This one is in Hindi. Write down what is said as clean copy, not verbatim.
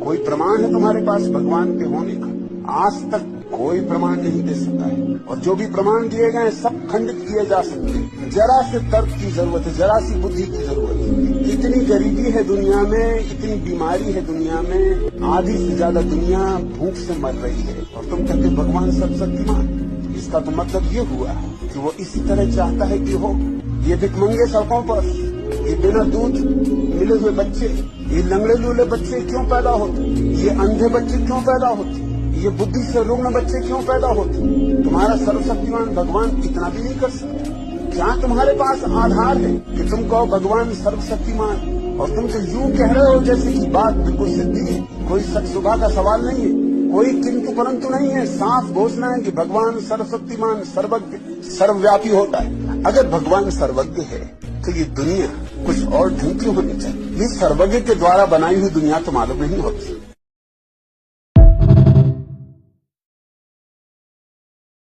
कोई प्रमाण है तुम्हारे पास भगवान के होने का? आज तक कोई प्रमाण नहीं दे सकता है, और जो भी प्रमाण दिए गए सब खंडित किए जा सकते हैं। जरा से तर्क की जरूरत है, जरा सी बुद्धि की जरूरत है। इतनी गरीबी है दुनिया में, इतनी बीमारी है दुनिया में, आधी से ज्यादा दुनिया भूख से मर रही है, और तुम कहते भगवान सर्वशक्तिमान। इसका तो मतलब ये हुआ कि वो इसी तरह चाहता है कि हो। ये भिखमंगे सड़कों पर, ये बिना दूध मिले हुए बच्चे, ये लंगड़े लूले बच्चे क्यों पैदा होते? ये अंधे बच्चे क्यों पैदा होते? ये बुद्धि से रुग्ण बच्चे क्यों पैदा होते? तुम्हारा सर्वशक्तिमान भगवान इतना भी नहीं कर सकता? क्या तुम्हारे पास आधार है कि तुम कहो भगवान सर्वशक्तिमान? और तुम तो यूं कह रहे हो जैसे कि बात बिल्कुल सिद्धि है, कोई सच सुबह का सवाल नहीं है, कोई किंतु परंतु नहीं है। साफ घोषणा है कि भगवान सर्वशक्तिमान, सर्वज्ञ, सर्वव्यापी होता है। अगर भगवान सर्वज्ञ है तो ये दुनिया कुछ और ढंग की होनी चाहिए। ये सर्वज्ञ के द्वारा बनाई हुई दुनिया तो मालूम नहीं होती।